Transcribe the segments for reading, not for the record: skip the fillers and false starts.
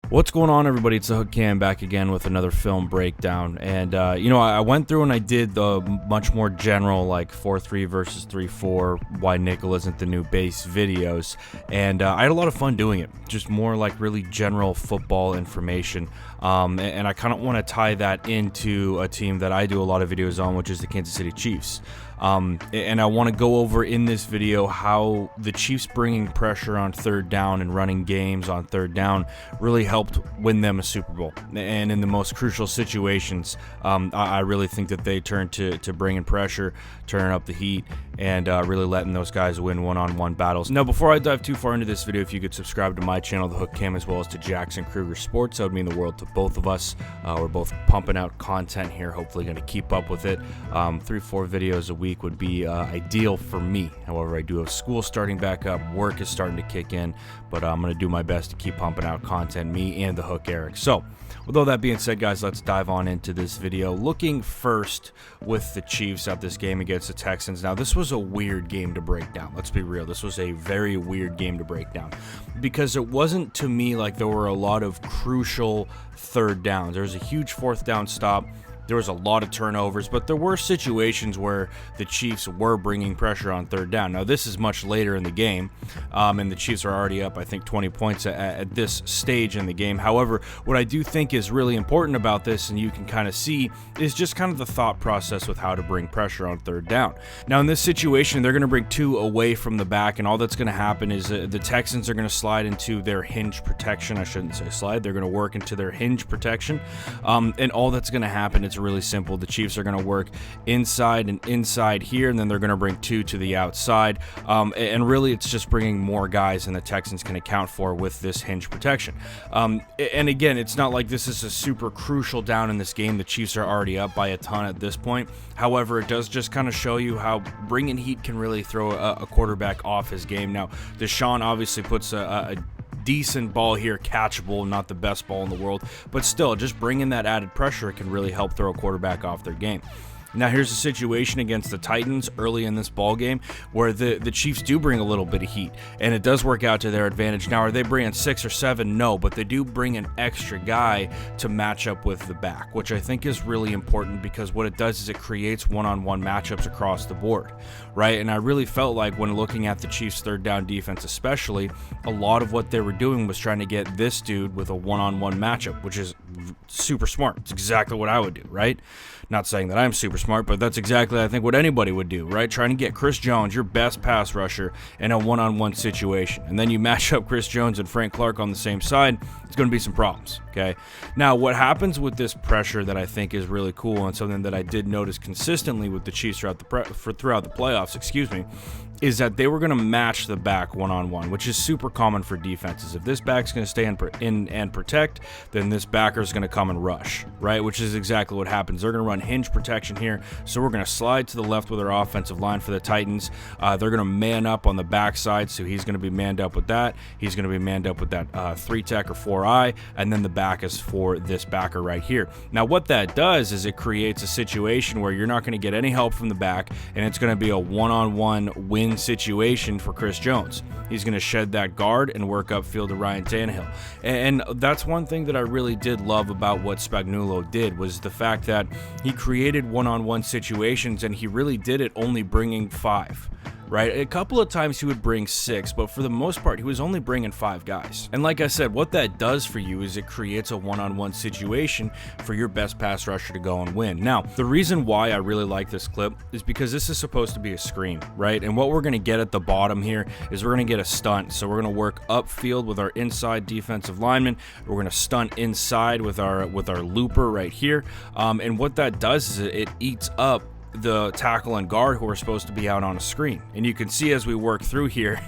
What's going on, everybody? It's the Hook Cam back again with another film breakdown. And, I went through and I did the much more general, like 4-3 versus 3-4, why nickel isn't the new base videos. And I had a lot of fun doing it. Just more like really general football information. And I kind of want to tie that into a team that I do a lot of videos on, which is the Kansas City Chiefs. And I want to go over in this video how the Chiefs bringing pressure on third down and running games on third down really helped win them a Super Bowl. And in the most crucial situations, I really think that they turned to bringing pressure, turning up the heat, and really letting those guys win one-on-one battles. Now, before I dive too far into this video, if you could subscribe to my channel, The Hook Cam, as well as to Jackson Kruger Sports, that would mean the world to both of us. We're both pumping out content here, hopefully going to keep up with it. 3-4 videos a week would be ideal for me. However, I do have school starting back up, work is starting to kick in, but I'm going to do my best to keep pumping out content, me and the Hook Eric. So with all that being said, guys, let's dive on into this video. Looking first with the Chiefs at this game against the Texans. Now, this was a weird game to break down. Let's be real. This was a very weird game to break down because it wasn't, to me, like there were a lot of crucial third downs. There was a huge fourth down stop. There was a lot of turnovers, but there were situations where the Chiefs were bringing pressure on third down. Now, this is much later in the game, and the Chiefs are already up, I think, 20 points at this stage in the game. However, what I do think is really important about this, and you can kind of see, is just kind of the thought process with how to bring pressure on third down. Now, in this situation, they're going to bring two away from the back, and all that's going to happen is the Texans are going to slide into their hinge protection. I shouldn't say slide. They're going to work into their hinge protection, and all that's going to happen is really simple. The Chiefs are going to work inside and inside here, and then they're going to bring two to the outside, and really it's just bringing more guys than the Texans can account for with this hinge protection. And again, it's not like this is a super crucial down in this game. The Chiefs are already up by a ton at this point. However, it does just kind of show you how bringing heat can really throw a quarterback off his game. Now, Deshaun obviously puts a decent ball here, catchable, not the best ball in the world, but still, just bringing that added pressure can really help throw a quarterback off their game. Now, here's a situation against the Titans early in this ball game where the Chiefs do bring a little bit of heat, and it does work out to their advantage. Now, are they bringing 6 or 7? No, but they do bring an extra guy to match up with the back, which I think is really important because what it does is it creates one-on-one matchups across the board, right? And I really felt like when looking at the Chiefs' third down defense especially, a lot of what they were doing was trying to get this dude with a one-on-one matchup, which is super smart. It's exactly what I would do, right? Not saying that I'm super smart, but that's exactly, I think, what anybody would do, right? Trying to get Chris Jones, your best pass rusher, in a one-on-one situation. And then you match up Chris Jones and Frank Clark on the same side, it's going to be some problems, okay? Now, what happens with this pressure that I think is really cool and something that I did notice consistently with the Chiefs throughout the playoffs, is that they were going to match the back one-on-one, which is super common for defenses. If this back's going to stay in and protect, then this backer is going to come and rush, right? Which is exactly what happens. They're going to run hinge protection here, so we're going to slide to the left with our offensive line for the Titans. They're going to man up on the backside, so he's going to be manned up with that. He's going to be manned up with that 3-tech or 4-eye, and then the back is for this backer right here. Now, what that does is it creates a situation where you're not going to get any help from the back, and it's going to be a one-on-one win situation for Chris Jones. He's going to shed that guard and work upfield to Ryan Tannehill. And that's one thing that I really did love about what Spagnuolo did, was the fact that he created one-on-one situations, and he really did it only bringing 5. Right? A couple of times he would bring 6, but for the most part, he was only bringing 5 guys. And like I said, what that does for you is it creates a one-on-one situation for your best pass rusher to go and win. Now, the reason why I really like this clip is because this is supposed to be a screen, right? And what we're going to get at the bottom here is we're going to get a stunt. So we're going to work upfield with our inside defensive lineman. We're going to stunt inside with our looper right here. And what that does is it eats up the tackle and guard who are supposed to be out on a screen. And you can see as we work through here,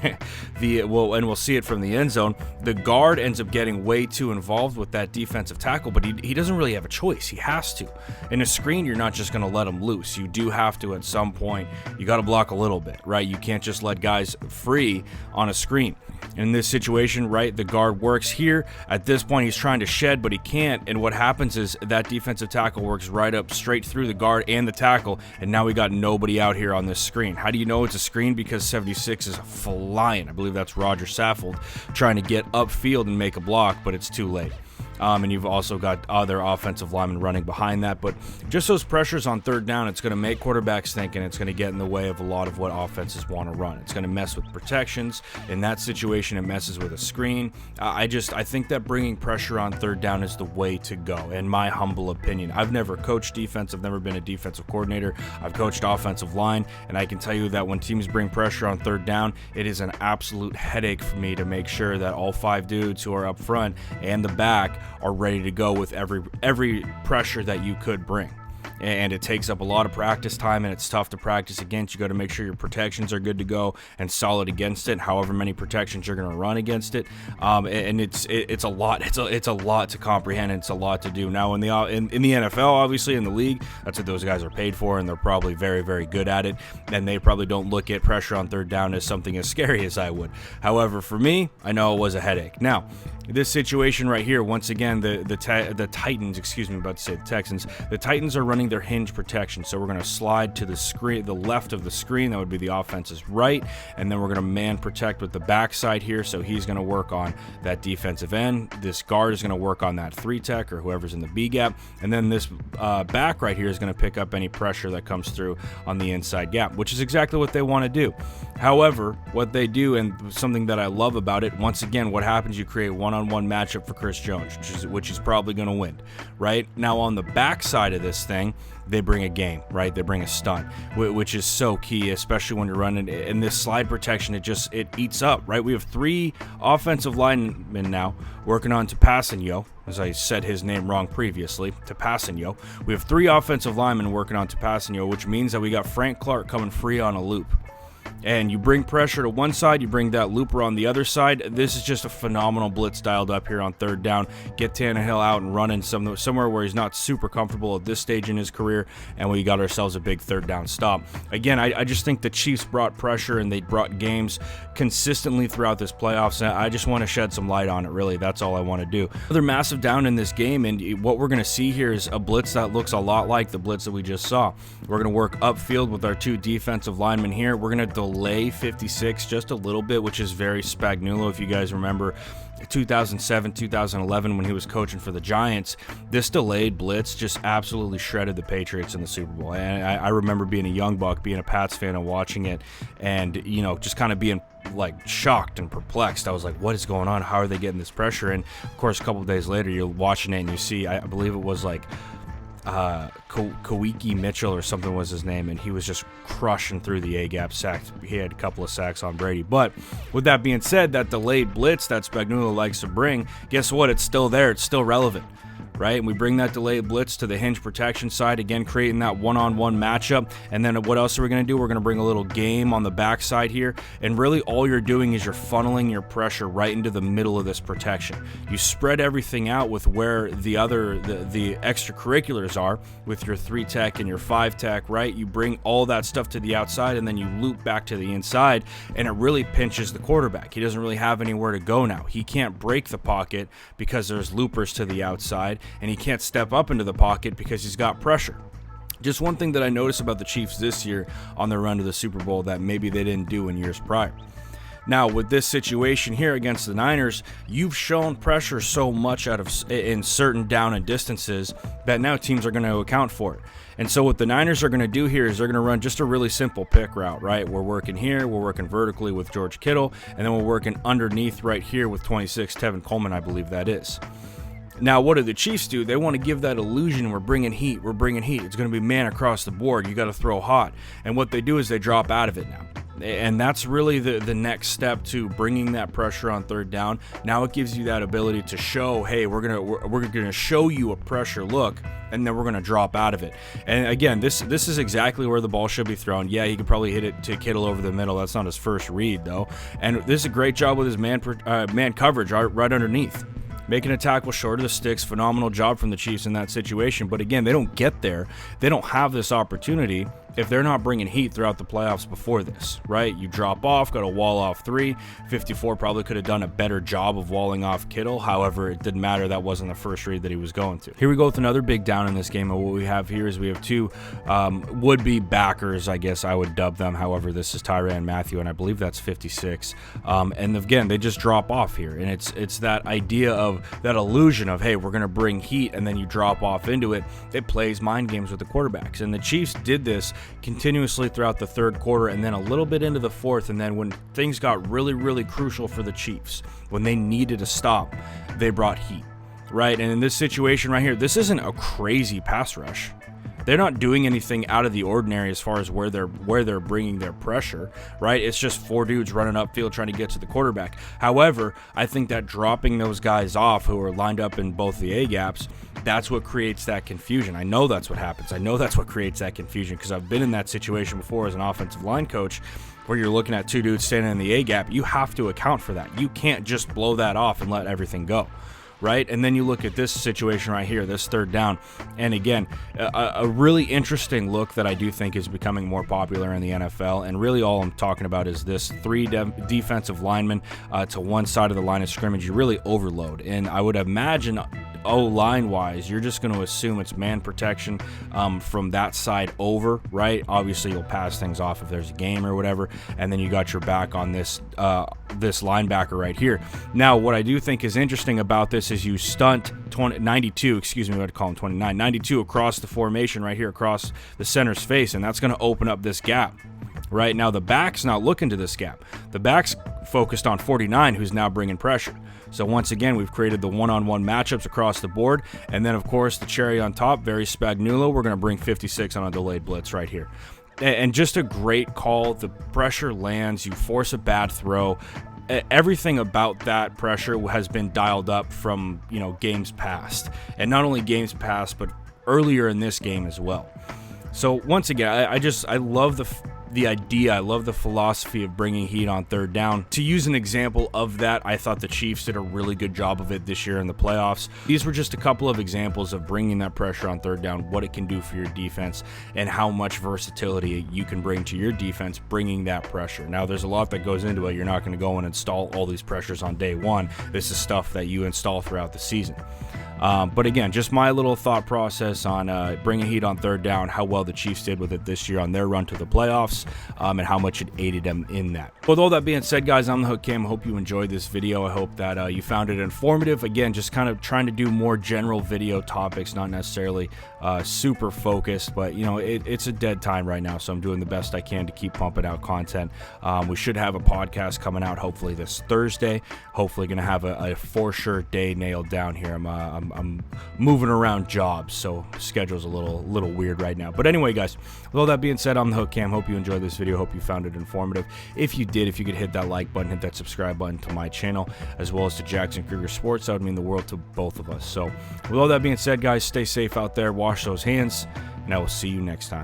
we'll see it from the end zone, the guard ends up getting way too involved with that defensive tackle, but he doesn't really have a choice. He has to. In a screen, you're not just going to let him loose. You do have to, at some point, you got to block a little bit, right? You can't just let guys free on a screen. In this situation, right, the guard works here. At this point, he's trying to shed, but he can't. And what happens is that defensive tackle works right up straight through the guard and the tackle, and now we got nobody out here on this screen. How do you know it's a screen? Because 76 is flying. I believe that's Roger Saffold trying to get upfield and make a block, but it's too late. And you've also got other offensive linemen running behind that. But just those pressures on third down, it's going to make quarterbacks think, and it's going to get in the way of a lot of what offenses want to run. It's going to mess with protections. In that situation, it messes with a screen. I think that bringing pressure on third down is the way to go, in my humble opinion. I've never coached defense. I've never been a defensive coordinator. I've coached offensive line, and I can tell you that when teams bring pressure on third down, it is an absolute headache for me to make sure that all 5 dudes who are up front and the back are ready to go with every pressure that you could bring. And it takes up a lot of practice time, and it's tough to practice against. You got to make sure your protections are good to go and solid against it, however many protections you're going to run against it. And it's a lot. It's a lot to comprehend, and it's a lot to do. Now in the NFL, obviously in the league, that's what those guys are paid for, and they're probably very, very good at it. And they probably don't look at pressure on third down as something as scary as I would. However, for me, I know it was a headache. Now, this situation right here, once again, the Titans, about to say the Texans, the Titans are running their hinge protection. So we're going to slide to the screen, the left of the screen. That would be the offense's right. And then we're going to man protect with the backside here. So he's going to work on that defensive end. This guard is going to work on that 3-tech or whoever's in the B gap. And then this back right here is going to pick up any pressure that comes through on the inside gap, which is exactly what they want to do. However, what they do, and something that I love about it, once again, what happens, you create one-on-one matchup for Chris Jones, which he's probably going to win, right? Now on the backside of this thing, they bring a game, right? They bring a stunt, which is so key, especially when you're running. And this slide protection, it eats up, right? We have 3 offensive linemen now working on Tapasino, as I said his name wrong previously, Tapasino. We have 3 offensive linemen working on Tapasino, which means that we got Frank Clark coming free on a loop. And you bring pressure to one side, you bring that looper on the other side. This is just a phenomenal blitz dialed up here on third down. Get Tannehill out and running somewhere where he's not super comfortable at this stage in his career, and we got ourselves a big third down stop. Again, I just think the Chiefs brought pressure, and they brought games consistently throughout this playoffs, and I just want to shed some light on it, really. That's all I want to do. Another massive down in this game, and what we're going to see here is a blitz that looks a lot like the blitz that we just saw. We're going to work upfield with our 2 defensive linemen here. We're going to delay 56 just a little bit, which is very Spagnuolo. If you guys remember 2007, 2011 when he was coaching for the Giants, this delayed blitz just absolutely shredded the Patriots in the Super Bowl. And I remember being a young buck, being a Pats fan and watching it, and just kind of being like shocked and perplexed. I was like, what is going on? How are they getting this pressure? And of course, a couple of days later, you're watching it and you see, I believe it was like Kawiki Mitchell or something was his name, and he was just crushing through the A-gap sacks. He had a couple of sacks on Brady. But with that being said, that delayed blitz that Spagnuolo likes to bring, guess what? It's still there. It's still relevant, right? And we bring that delayed blitz to the hinge protection side, again, creating that one-on-one matchup. And then what else are we going to do? We're going to bring a little game on the backside here. And really all you're doing is you're funneling your pressure right into the middle of this protection. You spread everything out with where the extracurriculars are with your 3-tech and your 5-tech, right? You bring all that stuff to the outside, and then you loop back to the inside, and it really pinches the quarterback. He doesn't really have anywhere to go now. He can't break the pocket because there's loopers to the outside, and he can't step up into the pocket because he's got pressure. Just one thing that I noticed about the Chiefs this year on their run to the Super Bowl that maybe they didn't do in years prior. Now, with this situation here against the Niners, you've shown pressure so much in certain down and distances that now teams are going to account for it. And so what the Niners are going to do here is they're going to run just a really simple pick route, right? We're working here, we're working vertically with George Kittle, and then we're working underneath right here with 26, Tevin Coleman, I believe that is. Now, what do the Chiefs do? They want to give that illusion, we're bringing heat. It's going to be man across the board. You got to throw hot. And what they do is they drop out of it now. And that's really the next step to bringing that pressure on third down. Now it gives you that ability to show, hey, we're gonna show you a pressure look, and then we're gonna drop out of it. And again, this is exactly where the ball should be thrown. Yeah, he could probably hit it to Kittle over the middle. That's not his first read though. And this is a great job with his man coverage right underneath. Making a tackle short of the sticks, phenomenal job from the Chiefs in that situation. But again, they don't get there. They don't have this opportunity if they're not bringing heat throughout the playoffs before this, right? You drop off, got a wall off 3. 54 probably could have done a better job of walling off Kittle. However, it didn't matter. That wasn't the first read that he was going to. Here we go with another big down in this game. And what we have here is we have 2 would-be backers, I guess I would dub them. However, this is Tyrann Mathieu, and I believe that's 56. And again, they just drop off here. And it's that idea of that illusion of, hey, we're going to bring heat, and then you drop off into it. It plays mind games with the quarterbacks. And the Chiefs did this continuously throughout the third quarter and then a little bit into the fourth. And then when things got really, really crucial for the Chiefs, when they needed a stop, they brought heat, right? And in this situation right here, this isn't a crazy pass rush. They're not doing anything out of the ordinary as far as where they're bringing their pressure, right? It's just 4 dudes running upfield trying to get to the quarterback. However, I think that dropping those guys off who are lined up in both the A-gaps, that's what creates that confusion. I know that's what happens. I know that's what creates that confusion because I've been in that situation before as an offensive line coach where you're looking at 2 dudes standing in the A-gap. You have to account for that. You can't just blow that off and let everything go. Right? And then you look at this situation right here, this third down. And again, a really interesting look that I do think is becoming more popular in the NFL. And really all I'm talking about is this 3 defensive linemen to one side of the line of scrimmage. You really overload. And I would imagine O-line wise, you're just going to assume it's man protection from that side over, right? Obviously, you'll pass things off if there's a game or whatever, and then you got your back on this this linebacker right here. Now, what I do think is interesting about this is you stunt 92, excuse me, I would call him 29, 92 across the formation right here across the center's face, and that's going to open up this gap. Right now, the back's not looking to this gap. The back's focused on 49, who's now bringing pressure. So once again, we've created the one-on-one matchups across the board. And then, of course, the cherry on top, very Spagnuolo, we're going to bring 56 on a delayed blitz right here. And just a great call. The pressure lands. You force a bad throw. Everything about that pressure has been dialed up from, games past. And not only games past, but earlier in this game as well. So once again, I love the idea. I love the philosophy of bringing heat on third down. To use an example of that, I thought the Chiefs did a really good job of it this year in the playoffs. These were just a couple of examples of bringing that pressure on third down, what it can do for your defense, and how much versatility you can bring to your defense bringing that pressure. Now, there's a lot that goes into it. You're not going to go and install all these pressures on day one. This is stuff that you install throughout the season. But again, just my little thought process on bringing heat on third down, how well the Chiefs did with it this year on their run to the playoffs, and how much it aided them in that. With all that being said, guys, I'm the Hook Cam. I hope you enjoyed this video. I hope that you found it informative. Again, just kind of trying to do more general video topics, not necessarily super focused, but it's a dead time right now, so I'm doing the best I can to keep pumping out content. We should have a podcast coming out hopefully this Thursday. Hopefully going to have a for sure day nailed down here. I'm moving around jobs, so schedule's a little weird right now. But anyway, guys, with all that being said, I'm the Hook Cam. Hope you enjoyed this video. Hope you found it informative. If you did, if you could hit that like button, hit that subscribe button to my channel, as well as to Jackson Kruger Sports, that would mean the world to both of us. So with all that being said, guys, stay safe out there, wash those hands, and I will see you next time.